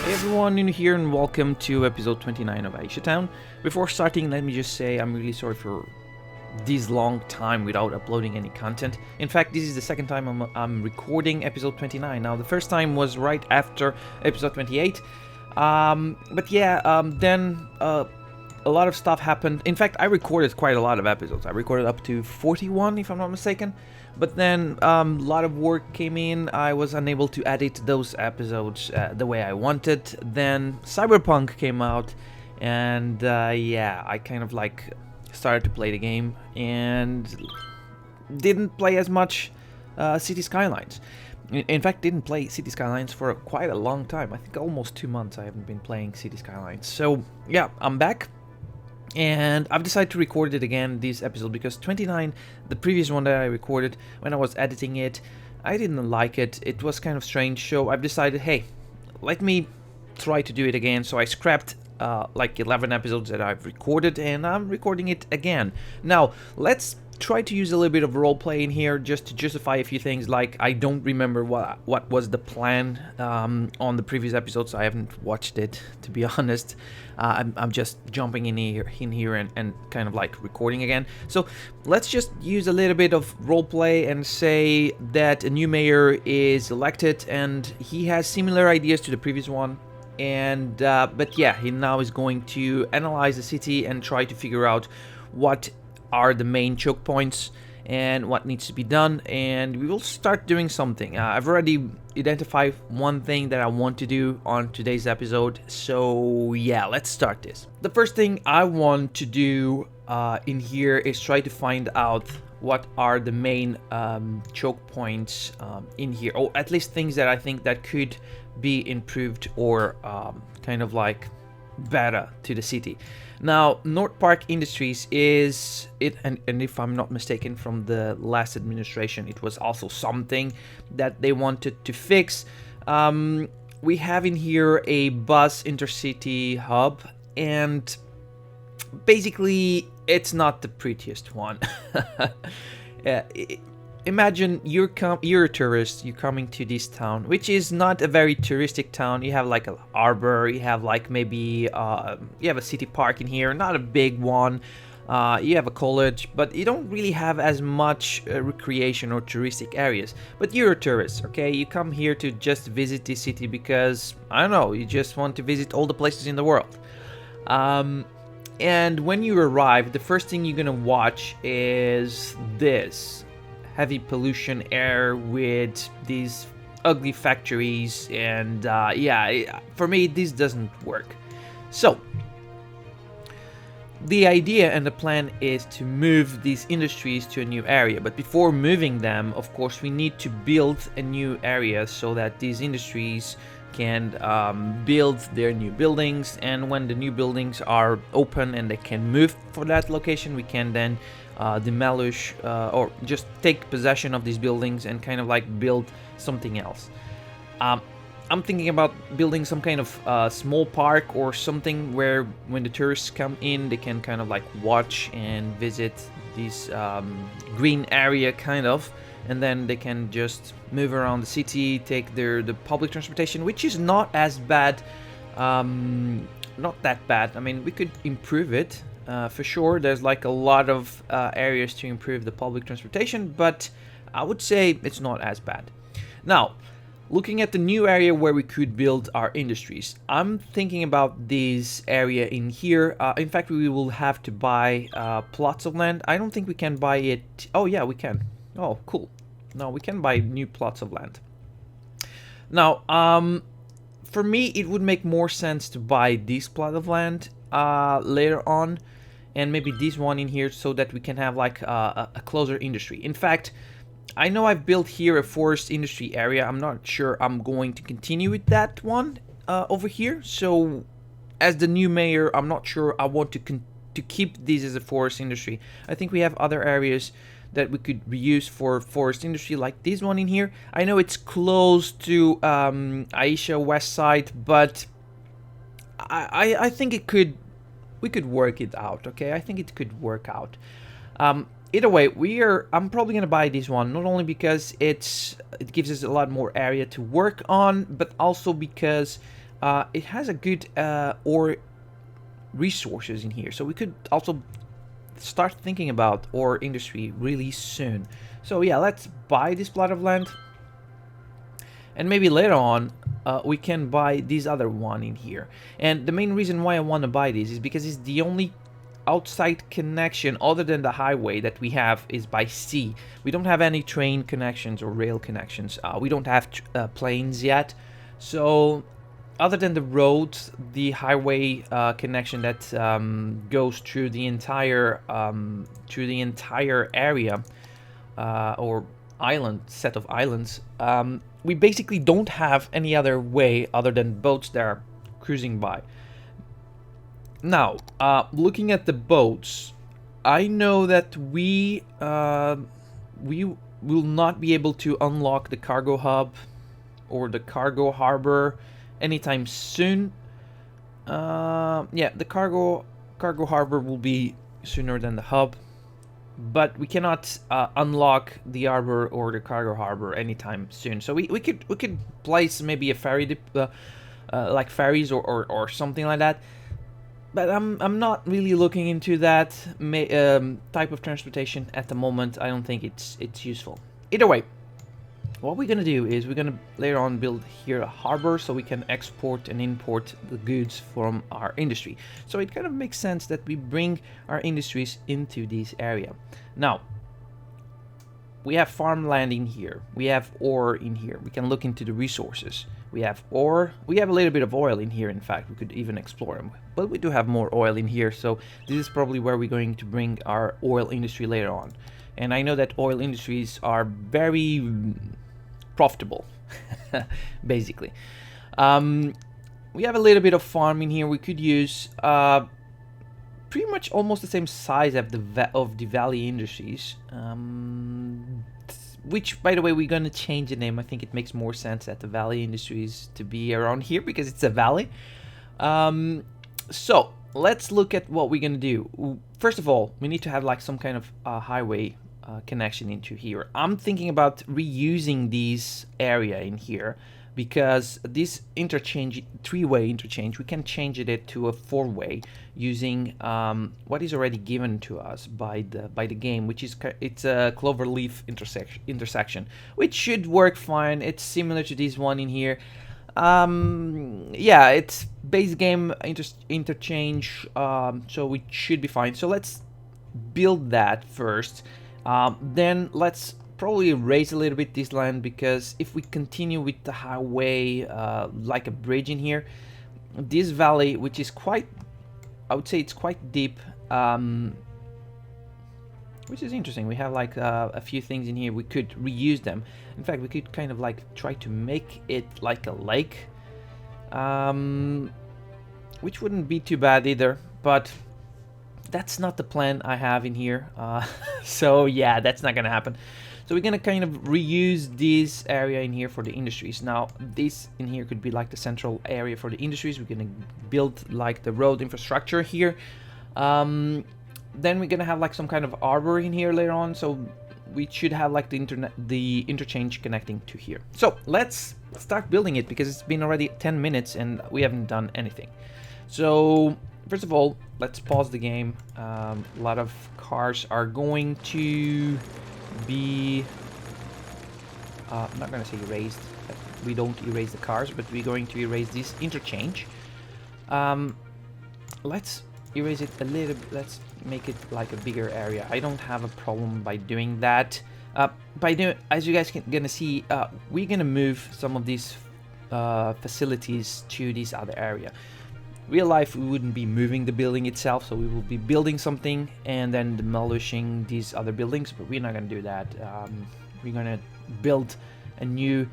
Hey everyone, Nuno here and welcome to episode 29 of Aisha Town. Before starting, let me just say I'm really sorry for this long time without uploading any content. In fact, this is the second time I'm recording episode 29. Now, the first time was right after episode 28. Then a lot of stuff happened. In fact, I recorded quite a lot of episodes. I recorded up to 41, if I'm not mistaken. But then a lot of work came in. I was unable to edit those episodes the way I wanted. Then Cyberpunk came out, and I kind of started to play the game and didn't play as much City Skylines. In fact, didn't play City Skylines for quite a long time. I think almost 2 months I haven't been playing City Skylines. So yeah, I'm back. And I've decided to record it again this episode because 29, the previous one that I recorded when I was editing it, I didn't like it. It was kind of strange. So I've decided, hey, let me try to do it again. So I scrapped 11 episodes that I've recorded and I'm recording it again. Now, let's try to use a little bit of roleplay in here just to justify a few things. Like, I don't remember what was the plan on the previous episodes. I haven't watched it, to be honest. I'm just jumping in here and kind of like recording again. So let's just use a little bit of roleplay and say that a new mayor is elected and he has similar ideas to the previous one. And he now is going to analyze the city and try to figure out what are the main choke points and what needs to be done, and we will start doing something. I've already identified one thing that I want to do on today's episode, so yeah, let's start this. The first thing I want to do in here is try to find out what are the main choke points in here, or at least things that I think that could be improved or kind of like better to the city. Now, North Park Industries is it, and if I'm not mistaken, from the last administration, it was also something that they wanted to fix. We have in here a bus intercity hub, and basically, it's not the prettiest one. Imagine you're a tourist, you're coming to this town, which is not a very touristic town. You have like a harbor, you have like maybe you have a city park in here, not a big one. You have a college, but you don't really have as much recreation or touristic areas. But you're a tourist, okay? You come here to just visit this city because, I don't know, you just want to visit all the places in the world. And when you arrive, the first thing you're gonna watch is this heavy pollution air with these ugly factories, and for me this doesn't work. So the idea and the plan is to move these industries to a new area, but before moving them, of course, we need to build a new area so that these industries can build their new buildings, and when the new buildings are open and they can move for that location, we can then demolish or just take possession of these buildings and kind of like build something else. I'm thinking about building some kind of small park or something where when the tourists come in, they can kind of like watch and visit this green area kind of, and then they can just move around the city, take the public transportation, which is not as bad, not that bad. I mean, we could improve it. For sure, there's like a lot of areas to improve the public transportation, but I would say it's not as bad. Now, looking at the new area where we could build our industries, I'm thinking about this area in here. In fact, we will have to buy plots of land. I don't think we can buy it. Oh yeah, we can. Oh, cool. No, we can buy new plots of land. Now, for me, it would make more sense to buy this plot of land later on, and maybe this one in here, so that we can have like a closer industry. In fact, I know I've built here a forest industry area. I'm not sure I'm going to continue with that one over here. So as the new mayor, I'm not sure I want to keep this as a forest industry. I think we have other areas that we could reuse for forest industry, like this one in here. I know it's close to Aisha West Side, but I think we could work it out, okay? I think it could work out. Either way, I'm probably gonna buy this one, not only because it gives us a lot more area to work on, but also because it has a good ore resources in here, so we could also start thinking about ore industry really soon. So yeah, let's buy this plot of land, and maybe later on we can buy this other one in here. And the main reason why I want to buy this is because it's the only outside connection other than the highway that we have is by sea. We don't have any train connections or rail connections. We don't have planes yet. So other than the roads, the highway connection that goes through the entire area or island set of islands, we basically don't have any other way other than boats that are cruising by. Now, looking at the boats, I know that we will not be able to unlock the cargo hub or the cargo harbor anytime soon. Yeah, the cargo harbor will be sooner than the hub, but we cannot unlock the harbor or the cargo harbor anytime soon. So we could place maybe a ferry, like ferries or something like that. But I'm not really looking into that type of transportation at the moment. I don't think it's useful. Either way, what we're gonna do is we're gonna later on build here a harbor so we can export and import the goods from our industry. So it kind of makes sense that we bring our industries into this area. Now, we have farmland in here. We have ore in here. We can look into the resources. We have ore. We have a little bit of oil in here. In fact, we could even explore them. But we do have more oil in here. So this is probably where we're going to bring our oil industry later on. And I know that oil industries are very profitable, basically. We have a little bit of farm in here. We could use pretty much almost the same size of the Valley Industries, which, by the way, we're gonna change the name. I think it makes more sense that the Valley Industries to be around here because it's a valley. So let's look at what we're gonna do. First of all, we need to have like some kind of highway connection into here. I'm thinking about reusing this area in here because this interchange, three-way interchange, we can change it to a four-way using what is already given to us by the game, which is it's a cloverleaf intersection, which should work fine. It's similar to this one in here. Yeah, it's base game interchange, so we should be fine. So let's build that first. Then let's probably raise a little bit this land, because if we continue with the highway, like a bridge in here, this valley, which is quite, I would say it's quite deep, which is interesting. We have like a few things in here. We could reuse them. In fact, we could kind of like try to make it like a lake, which wouldn't be too bad either, but that's not the plan I have in here. So yeah, that's not gonna happen. So we're gonna kind of reuse this area in here for the industries. Now this in here could be like the central area for the industries. We're gonna build like the road infrastructure here. Then we're gonna have like some kind of harbor in here later on. So we should have like the interchange connecting to here. So let's start building it, because it's been already 10 minutes and we haven't done anything. So first of all, let's pause the game. A lot of cars are going to be, I'm not going to say erased. We don't erase the cars, but we're going to erase this interchange. Let's erase it a little bit. Let's make it like a bigger area. I don't have a problem by doing that. As you guys can gonna see, we're gonna move some of these facilities to this other area. Real life, we wouldn't be moving the building itself, so we will be building something and then demolishing these other buildings, but we're not gonna do that. We're gonna build a new,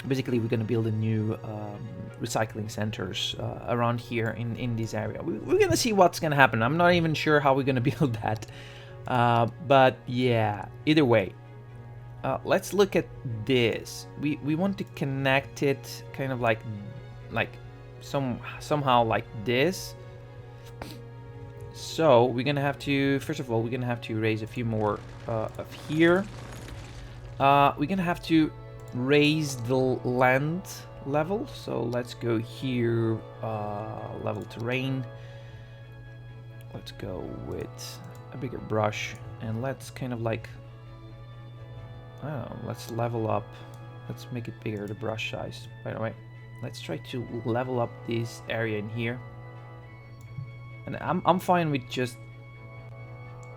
basically we're gonna build a new recycling centers around here in this area. We're gonna see what's gonna happen. I'm not even sure how we're gonna build that, but yeah, either way, let's look at this. We want to connect it kind of like somehow like this. So we're gonna have to, first of all, we're gonna have to raise a few more of here. We're gonna have to raise the land level. So let's go here, level terrain. Let's go with a bigger brush, and let's kind of like, I don't know, let's level up. Let's make it bigger, the brush size. By the way, let's try to level up this area in here. And I'm fine with just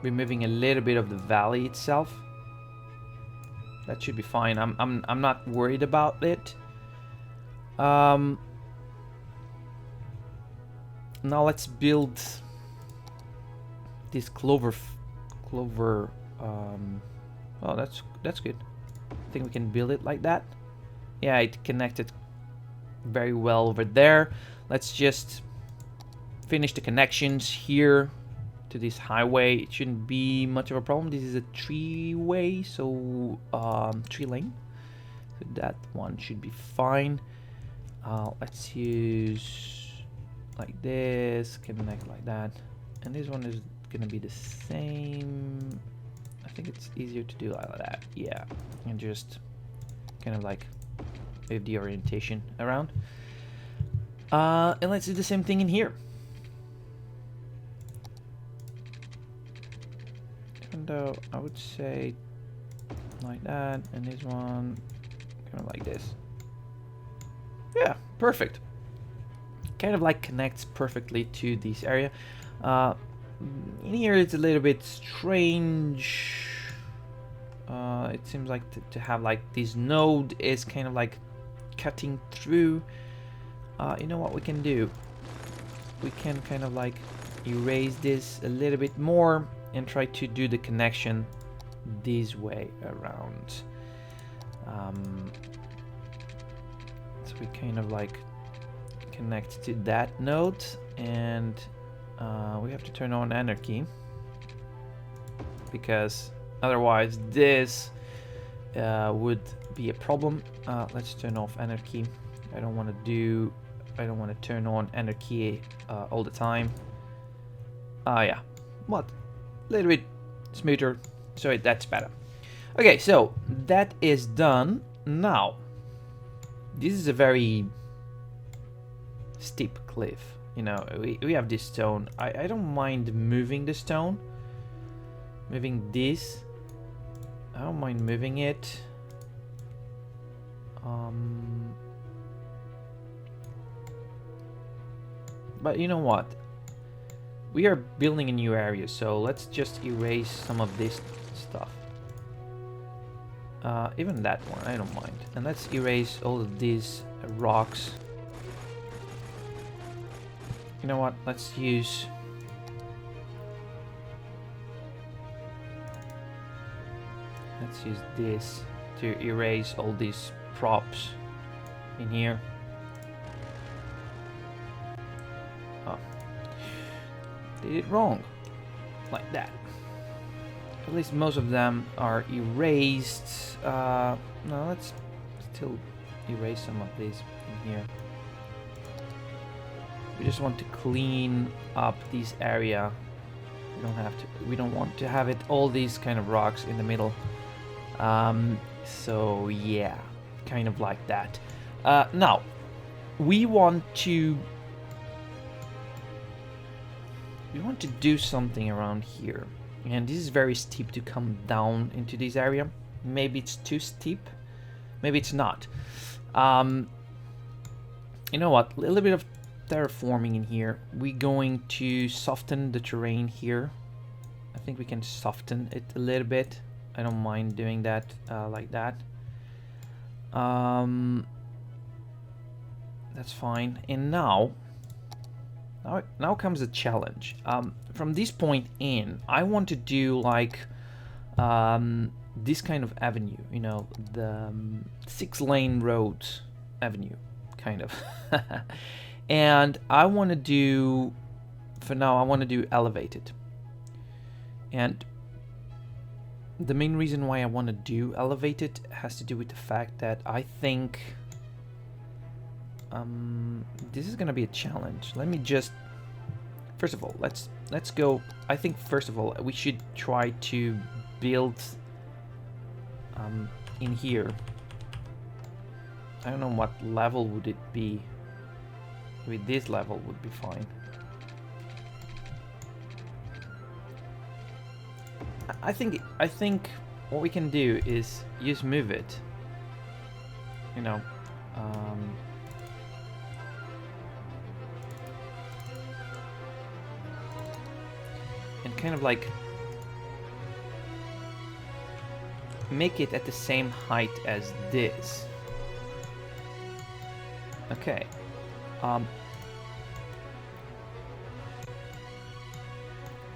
removing a little bit of the valley itself. That should be fine. I'm not worried about it. Now let's build this clover. Oh, that's good. I think we can build it like that. Yeah, it connected very well over there. Let's just finish the connections here to this highway. It shouldn't be much of a problem. This is a three-way, so 3-lane. So that one should be fine. Let's use like this, connect like that, and this one is gonna be the same. I think it's easier to do like that. Yeah, and just kind of like move the orientation around. And let's do the same thing in here. Even though I would say like that, and this one kind of like this. Yeah, perfect. Kind of like connects perfectly to this area. In here it's a little bit strange. It seems like to have like this node is kind of like cutting through. You know what we can do? We can kind of like erase this a little bit more and try to do the connection this way around. So we kind of like connect to that node, and we have to turn on anarchy, because otherwise this would be a problem. Let's turn off anarchy. I don't want to turn on anarchy all the time. Yeah, what? A little bit smoother, so that's better. Okay, so that is done. Now, this is a very steep cliff. You know, we have this stone. I don't mind moving the stone. Moving this. I don't mind moving it. But you know what? We are building a new area, so let's just erase some of this stuff. Even that one, I don't mind. And let's erase all of these rocks. You know what? Let's use... Let's use this to erase all these props in here. Oh. Did it wrong. Like that. At least most of them are erased. No, let's still erase some of these in here. We just want to clean up this area. We don't have to. We don't want to have it all these kind of rocks in the middle. So yeah, kind of like that. Now we want to do something around here, and this is very steep to come down into this area. Maybe it's too steep, maybe it's not. You know what, a little bit of terraforming in here. We're going to soften the terrain here. I think we can soften it a little bit. I don't mind doing that like that. That's fine. And now comes the challenge. From this point in, I want to do like this kind of avenue, you know, the 6-lane road avenue, kind of. And I want to do, for now, I want to do elevated. And the main reason why I want to do elevated has to do with the fact that I think this is gonna be a challenge. Let me just, first of all, let's go. I think first of all we should try to build in here I don't know what level would it be. Maybe this level would be fine. I think what we can do is use move it. You know, and kind of like make it at the same height as this. Okay. Oh,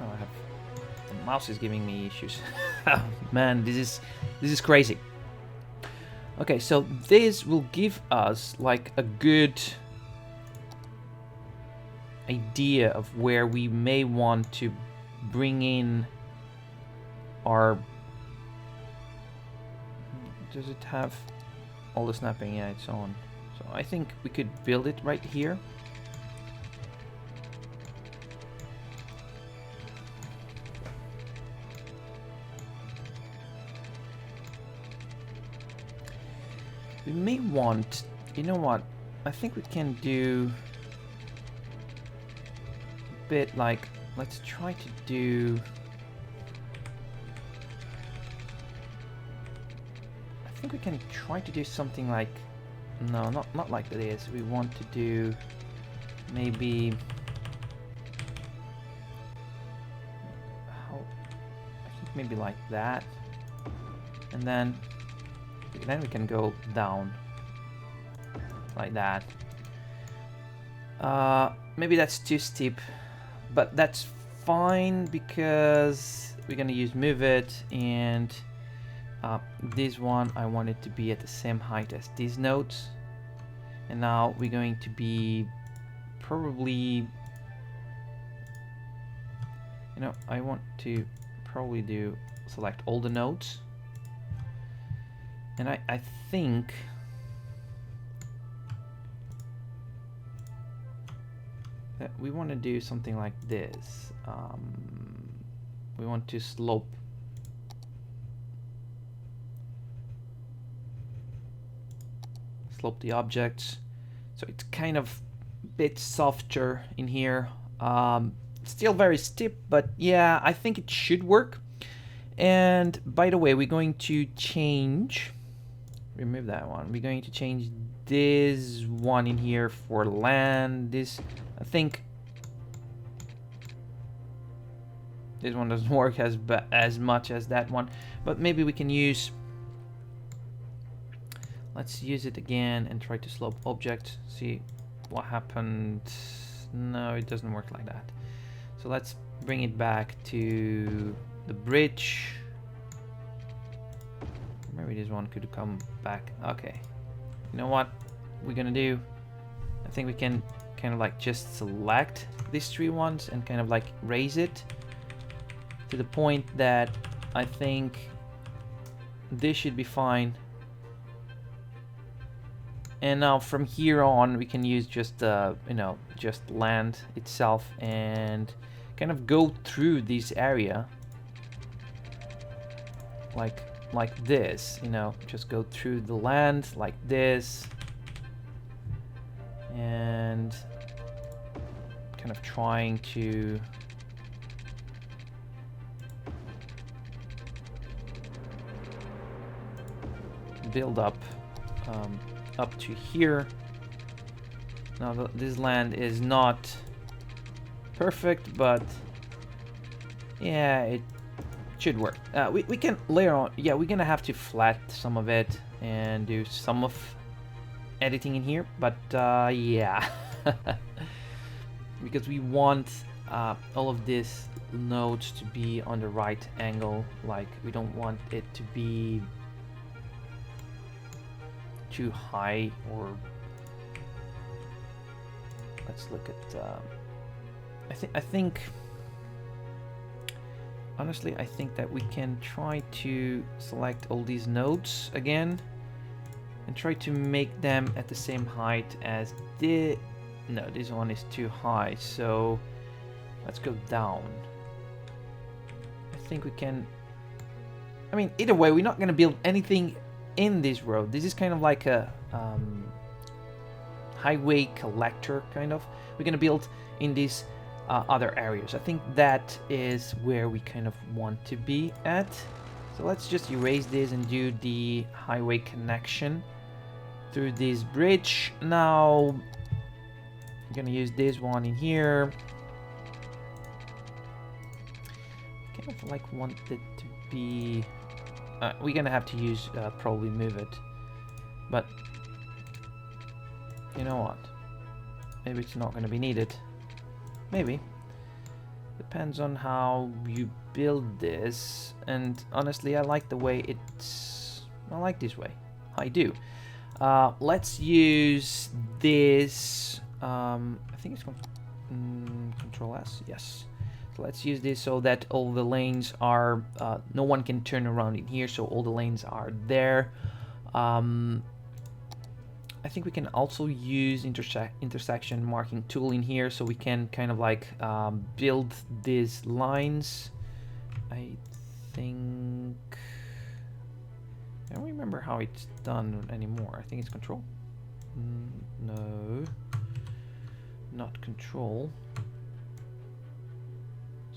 I have the mouse is giving me issues. Man, this is crazy. Okay, so this will give us like a good idea of where we may want to bring in our... Does it have all the snapping? Yeah, it's on. So I think we could build it right here. We may want, you know what, I think we can do a bit like, let's try to do, I think we can try to do something like, no, not like this. We want to do maybe, how, I think maybe like that, and then we can go down like that. Maybe that's too steep, but that's fine because we're gonna use move it, and this one I want it to be at the same height as these nodes, and now we're going to be probably, you know, I want to probably do select all the nodes. And I think that we want to do something like this. We want to slope the objects, so it's kind of a bit softer in here. Still very steep, but yeah, I think it should work. And by the way, we're going to change, remove that one. We're going to change this one in here for land. This, I think this one doesn't work as much as that one, but maybe we can use, let's use it again and try to slope object, see what happened. No, it doesn't work like that. So let's bring it back to the bridge. Maybe this one could come back. Okay, you know what we're gonna do? I think we can kind of like just select these three ones and kind of like raise it to the point that I think this should be fine. And now from here on we can use just you know, just land itself and kind of go through this area like this, you know, just go through the land like this, and kind of trying to build up up to here. Now this land is not perfect, but yeah, it should work. We can later on, yeah, we're gonna have to flat some of it and do some of editing in here, but yeah, because we want all of these nodes to be on the right angle. Like, we don't want it to be too high, or let's look at I think honestly, I think that we can try to select all these nodes again and try to make them at the same height as the... No, this one is too high, so let's go down. I think we can... I mean, either way, we're not going to build anything in this road. This is kind of like a highway collector, kind of. We're gonna build in these other areas. I think that is where we kind of want to be at. So let's just erase this and do the highway connection through this bridge. Now I'm gonna use this one in here. Kind of like want it to be we're gonna have to use probably move it, but you know what, maybe it's not gonna be needed. Maybe. Depends on how you build this, and honestly I like the way it's, I like this way, I do. Let's use this, I think it's Control S, yes. So let's use this so that all the lanes are, no one can turn around in here, so all the lanes are there. I think we can also use intersection marking tool in here, so we can kind of like build these lines. I think, I don't remember how it's done anymore. I think it's Control. No, not Control.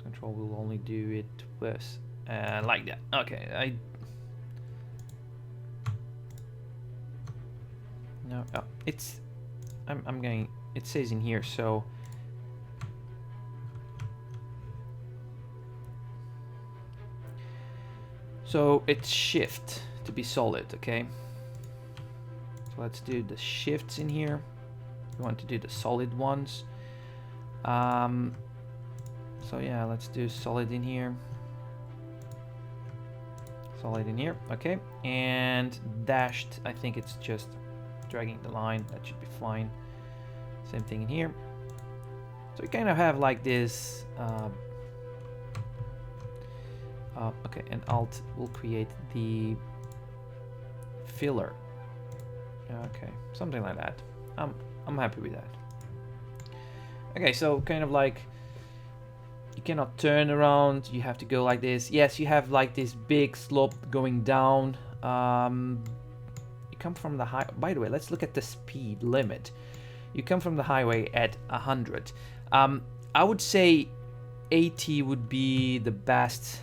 Control will only do it with like that. Okay, no, oh, it's I'm going, it says in here, so it's shift to be solid. Okay, so let's do the shifts in here. We want to do the solid ones. So yeah, let's do solid in here. Solid in here, okay. And dashed, I think it's just dragging the line, that should be fine. Same thing in here. So we kind of have like this, okay, and Alt will create the filler. Okay, something like that. I'm happy with that. Okay, so kind of like, you cannot turn around, you have to go like this. Yes, you have like this big slope going down. You come from the high, by the way, let's look at the speed limit. You come from the highway at 100. I would say 80 would be the best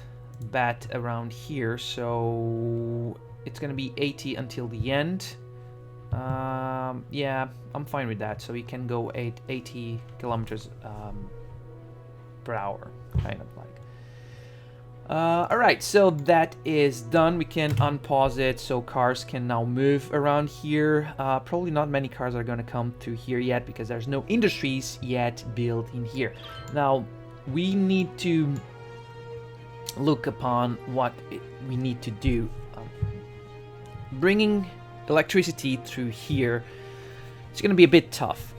bet around here, so it's gonna be 80 until the end. Yeah, I'm fine with that, so you can go 80 kilometers per hour, kind of like. Alright, so that is done. We can unpause it so cars can now move around here. Probably not many cars are going to come through here yet because there's no industries yet built in here. Now, we need to look upon what we need to do. Bringing electricity through here, it's going to be a bit tough.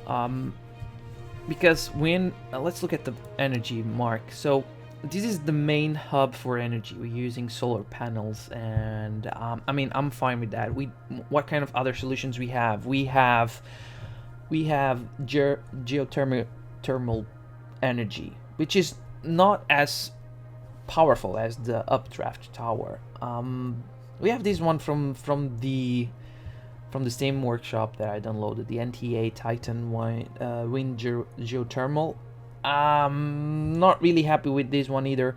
Because when let's look at the energy mark. So this is the main hub for energy. We're using solar panels, and I mean, I'm fine with that. What kind of other solutions we have? We have geothermal energy, which is not as powerful as the updraft tower. We have this one from the same workshop that I downloaded, the NTA Titan Wind Geothermal. Not really happy with this one either.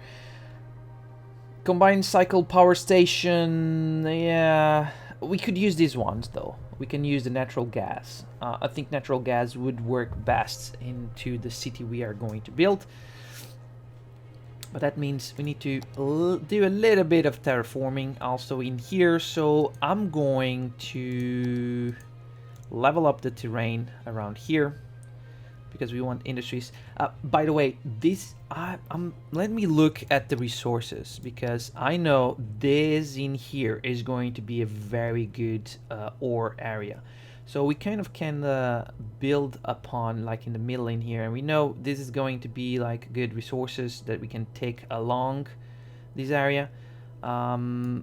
Combined cycle power station, yeah, we could use these ones though. We can use the natural gas. I think natural gas would work best into the city we are going to build. But that means we need to do a little bit of terraforming also in here. So I'm going to level up the terrain around here because we want industries. By the way, let me look at the resources, because I know this in here is going to be a very good ore area. So we kind of can build upon like in the middle in here, and we know this is going to be like good resources that we can take along this area. Later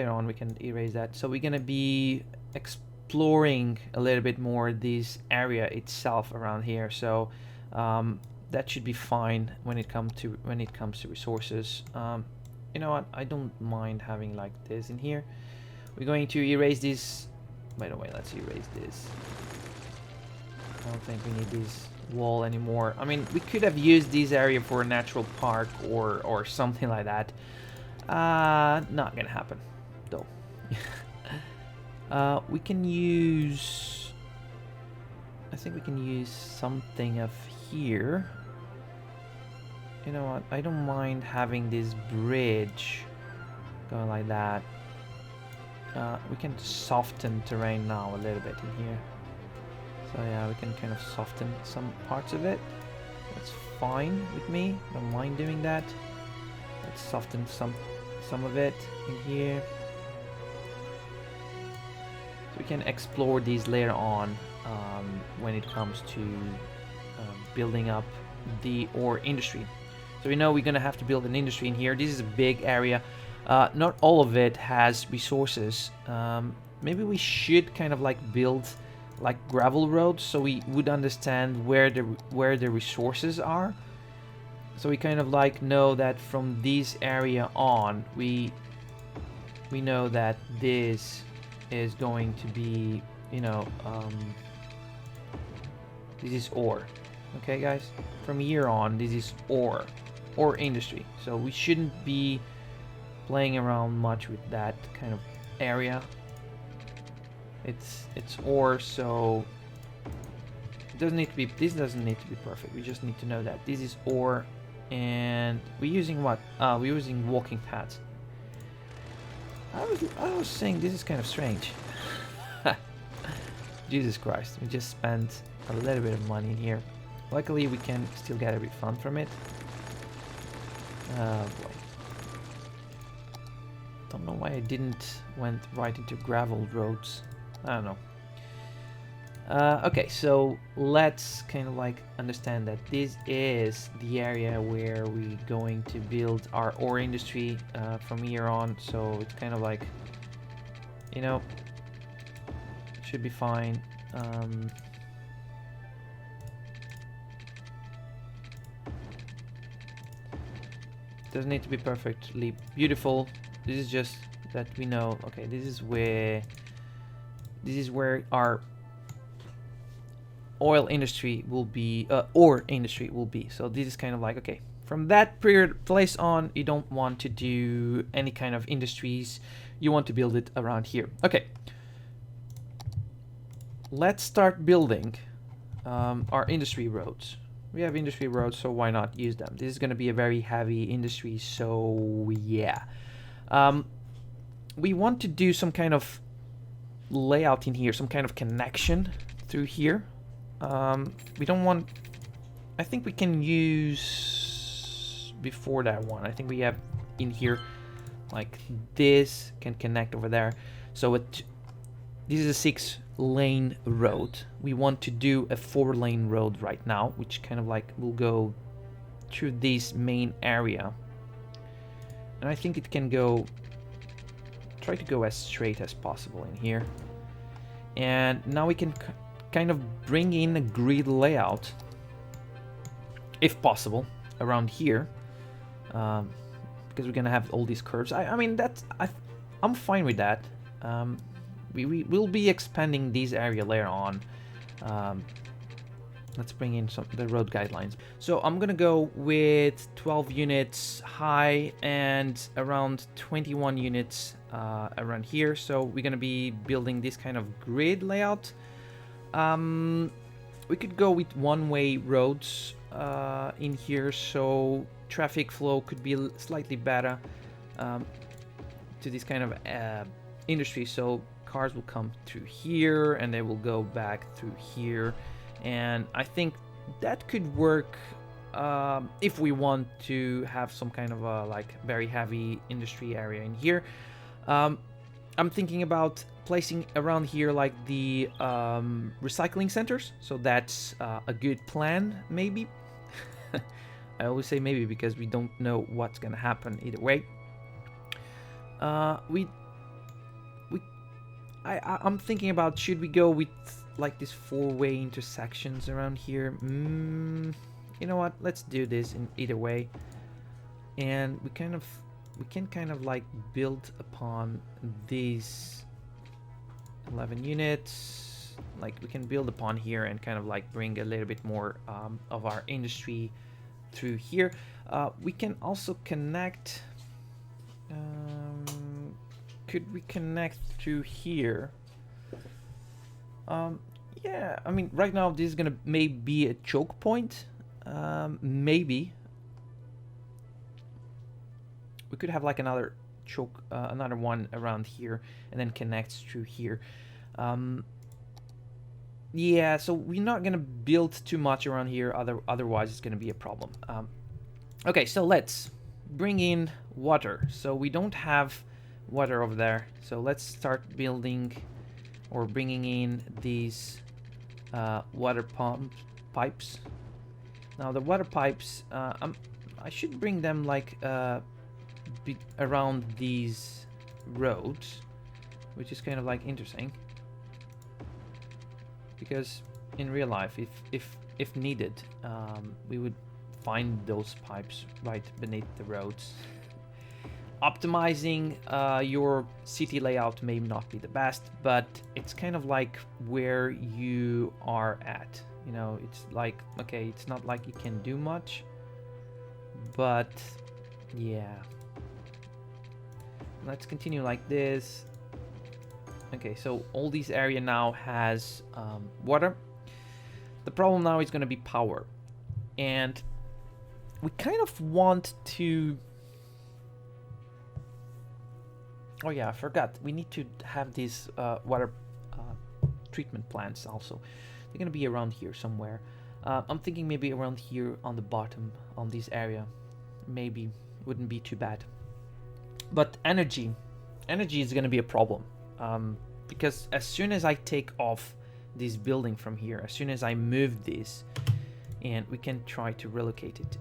on we can erase that. So we're gonna be exploring a little bit more this area itself around here. So that should be fine when it comes to resources. You know what? I don't mind having like this in here. We're going to erase this. By the way, let's erase this. I don't think we need this wall anymore. I mean, we could have used this area for a natural park or something like that. Not gonna happen, though. We can use... I think we can use something of here. You know what? I don't mind having this bridge going like that. We can soften terrain now a little bit in here. So yeah, we can kind of soften some parts of it. That's fine with me. Don't mind doing that. Let's soften some of it in here. So we can explore these later on when it comes to building up the ore industry. So we know we're gonna have to build an industry in here. This is a big area. Not all of it has resources. Maybe we should kind of like build like gravel roads so we would understand where the resources are. So we kind of like know that from this area on, we know that this is going to be, you know, this is ore. Okay, guys? From here on, this is ore industry. So we shouldn't be playing around much with that kind of area. It's ore, so it doesn't need to be. This doesn't need to be perfect. We just need to know that this is ore, and we're using what? We're using walking paths. I was saying this is kind of strange. Jesus Christ! We just spent a little bit of money in here. Luckily, we can still get a refund from it. Oh boy. Don't know why I didn't went right into gravel roads. I don't know. Okay, so let's kind of like understand that this is the area where we're going to build our ore industry from here on. So it's kind of like, you know, it should be fine. Doesn't need to be perfectly beautiful. This is just that we know, okay, this is where our oil industry will be, ore industry will be. So this is kind of like, okay, from that place on, you don't want to do any kind of industries. You want to build it around here. Okay, let's start building our industry roads. We have industry roads, so why not use them? This is going to be a very heavy industry, so yeah. We want to do some kind of layout in here, some kind of connection through here. We don't want... I think we can use... Before that one, I think we have in here, like this can connect over there. So this is a 6-lane road. We want to do a 4-lane road right now, which kind of like will go through this main area. And I think it can go... Try to go as straight as possible in here. And now we can kind of bring in a grid layout, if possible, around here. Because we're gonna have all these curves. I mean, I'm fine with that. We will be expanding this area later on. Let's bring in the road guidelines. So I'm gonna go with 12 units high and around 21 units around here. So we're gonna be building this kind of grid layout. We could go with one-way roads in here, so traffic flow could be slightly better to this kind of industry. So cars will come through here and they will go back through here. And I think that could work if we want to have some kind of a like very heavy industry area in here. I'm thinking about placing around here like the recycling centers. So that's a good plan, maybe. I always say maybe because we don't know what's gonna happen either way. I'm thinking about, should we go with like these 4-way intersections around here? You know what? Let's do this in either way, and we can kind of like build upon these 11 units. Like we can build upon here and kind of like bring a little bit more of our industry through here. We can also connect. Could we connect through here? Yeah, I mean, right now this is gonna maybe be a choke point. Maybe we could have like another choke, another one around here, and then connects through here. Yeah, so we're not gonna build too much around here. Otherwise, it's gonna be a problem. Okay, so let's bring in water. So we don't have water over there. So let's start building or bringing in these water pipes. Now the water pipes, I should bring them like around these roads, which is kind of like interesting, because in real life, if needed, we would find those pipes right beneath the roads. Optimizing your city layout may not be the best, but it's kind of like where you are at. You know, it's like, okay, it's not like you can do much, but yeah. Let's continue like this. Okay, so all this area now has water. The problem now is going to be power, and we kind of want to... Oh yeah, I forgot. We need to have these water treatment plants also. They're going to be around here somewhere. I'm thinking maybe around here on the bottom, on this area. Maybe wouldn't be too bad. But energy is going to be a problem. Because as soon as I take off this building from here, as soon as I move this, and we can try to relocate it,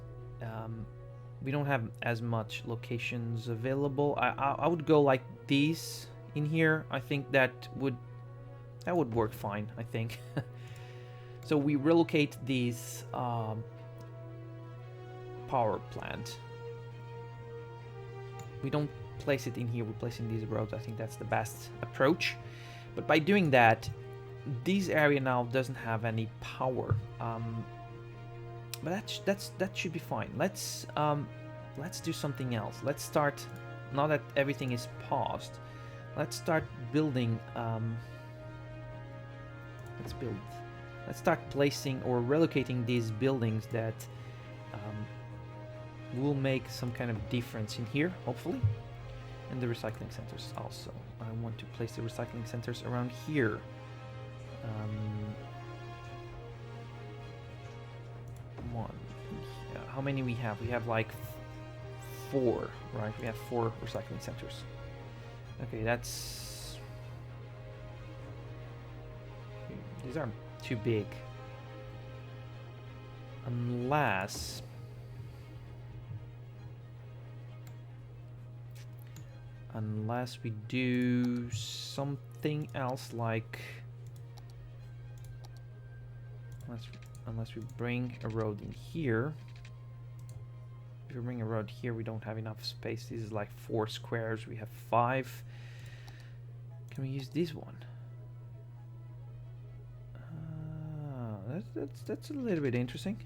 we don't have as much locations available. I would go like these in here. I think that would work fine, I think. So we relocate these power plant. We don't place it in here, we place it in these roads. I think that's the best approach. But by doing that, this area now doesn't have any power. But that should be fine. Let's do something else. Let's start, now that everything is paused, let's start building. Let's start placing or relocating these buildings that will make some kind of difference in here, hopefully. And the recycling centers also. I want to place the recycling centers around here. One. Yeah, how many we have? We have like 4, right? We have 4 recycling centers. Okay, that's... These aren't too big. Unless... we do something else, like... Unless we bring a road in here. If we bring a road here, we don't have enough space. This is like 4 squares. We have 5. Can we use this one? That's a little bit interesting.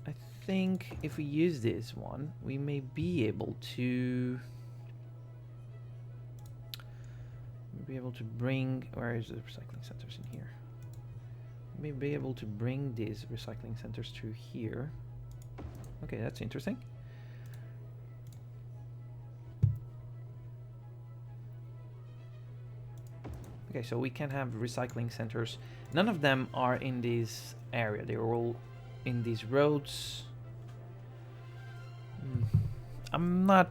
I think if we use this one, we may be able to... bring... Where is the recycling centers in here? May be able to bring these recycling centers through here. Okay, that's interesting. Okay, so we can have recycling centers. None of them are in this area. They're all in these roads. I'm not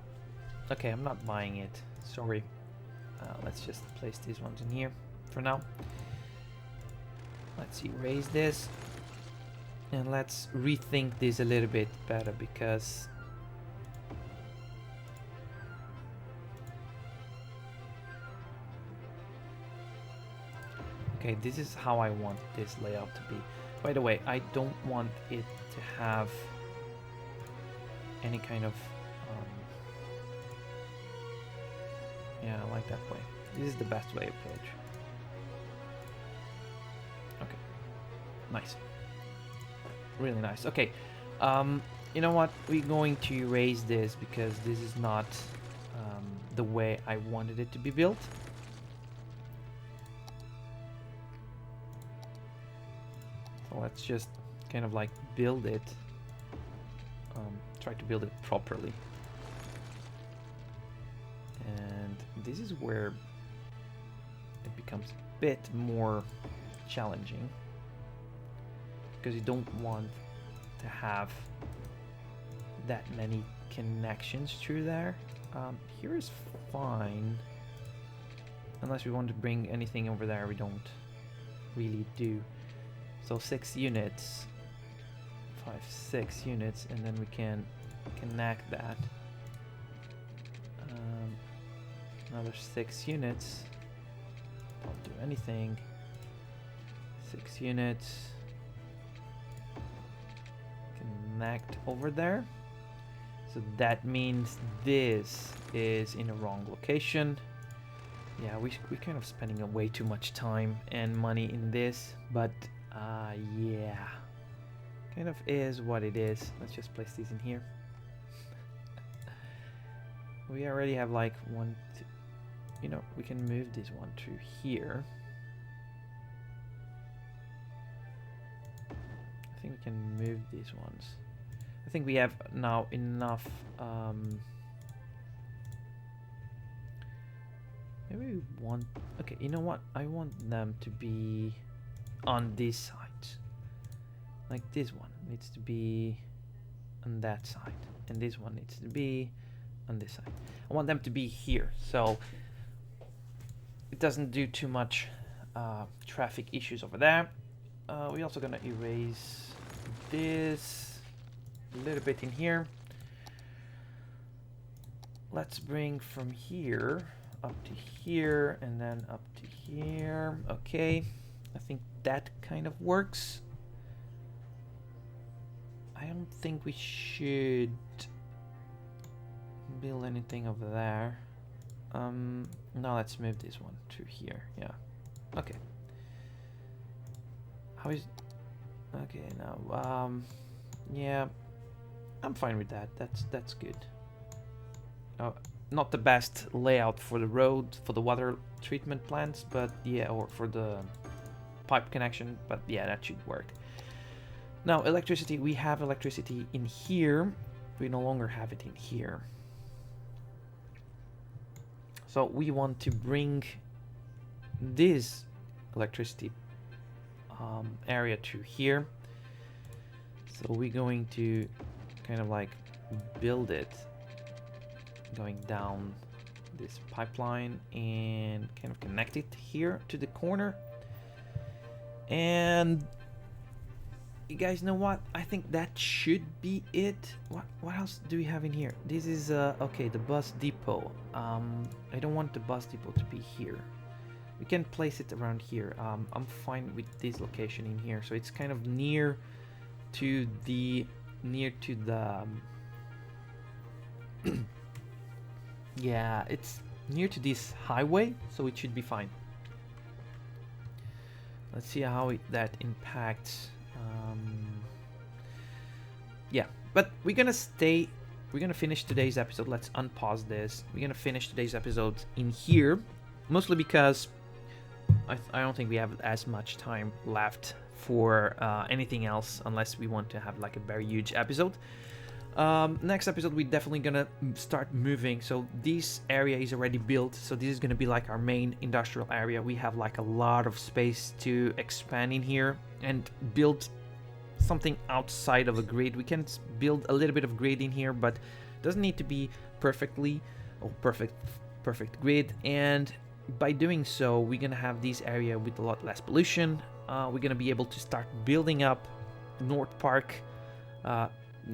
buying it. Sorry. Let's just place these ones in here for now. Let's erase this. And let's rethink this a little bit better, because okay, this is how I want this layout to be. By the way, I don't want it to have any kind of yeah, I like that way. This is the best way approach. Okay. Nice. Really nice. Okay. You know what? We're going to erase this because this is not the way I wanted it to be built. So let's just kind of like build it. Try to build it properly. And this is where it becomes a bit more challenging, because you don't want to have that many connections through there. Here is fine, unless we want to bring anything over there. We don't really do. So 6 units, 6 units, and then we can connect that. Another 6 units. Don't do anything. 6 units. Connect over there. So that means this is in a wrong location. Yeah, we're kind of spending way too much time and money in this, but yeah, kind of is what it is. Let's just place these in here. We already have like 1, 2, you know, we can move this one to here. I think we can move these ones. I think we have now enough. Maybe we want. Okay, you know what? I want them to be on this side. Like this one needs to be on that side, and this one needs to be on this side. I want them to be here, so it doesn't do too much traffic issues over there. We're also gonna erase this a little bit in here. Let's bring from here up to here and then up to here. Okay, I think that kind of works. I don't think we should build anything over there. Now let's move this one to here. Yeah. Okay. How is? Okay, now yeah, I'm fine with that. That's good. Not the best layout for the road, for the water treatment plants, but yeah, or for the pipe connection, but yeah, that should work. Now electricity, we have electricity in here. We no longer have it in here. So we want to bring this electricity area to here. So we're going to kind of like build it going down this pipeline and kind of connect it here to the corner. And you guys know what? I think that should be it. What else do we have in here? This is okay, the bus depot. I don't want the bus depot to be here. We can place it around here. I'm fine with this location in here, so it's kind of near to the yeah, it's near to this highway, so it should be fine. Let's see how that impacts. Yeah, but we're gonna finish today's episode. Let's unpause this. We're gonna finish today's episode in here, mostly because I don't think we have as much time left for anything else, unless we want to have like a very huge episode. Next episode we're definitely gonna start moving. So this area is already built, so this is gonna be like our main industrial area. We have like a lot of space to expand in here and build something outside of a grid. We can build a little bit of grid in here, but it doesn't need to be perfect grid. And by doing so, we're gonna have this area with a lot less pollution. We're gonna be able to start building up North Park.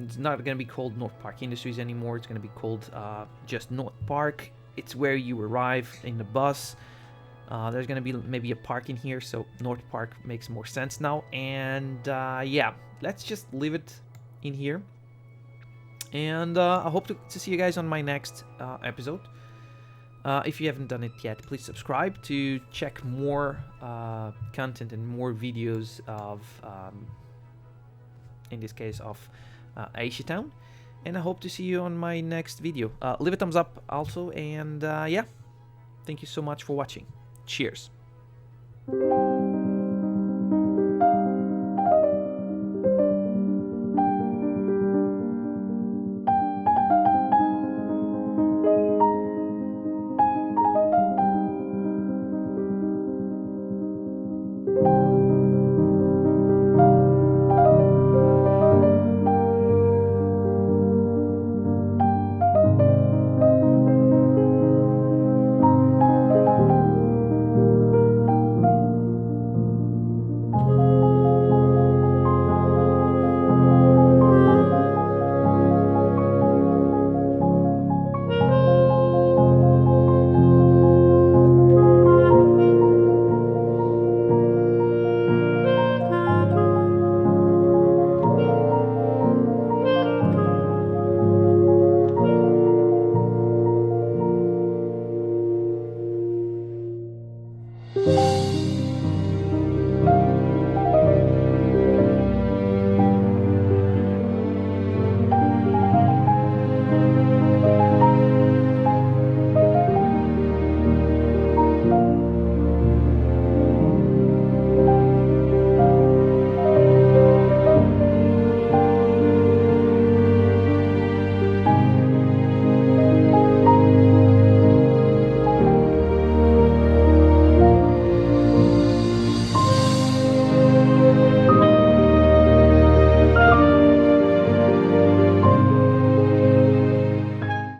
It's not going to be called North Park Industries anymore. It's going to be called just North Park. It's where you arrive in the bus. There's going to be maybe a park in here, so North Park makes more sense now. And yeah, let's just leave it in here. And I hope to see you guys on my next episode. If you haven't done it yet, please subscribe to check more content and more videos of, in this case, of Aisha Town. And I hope to see you on my next video. Leave a thumbs up also, and yeah, thank you so much for watching. Cheers.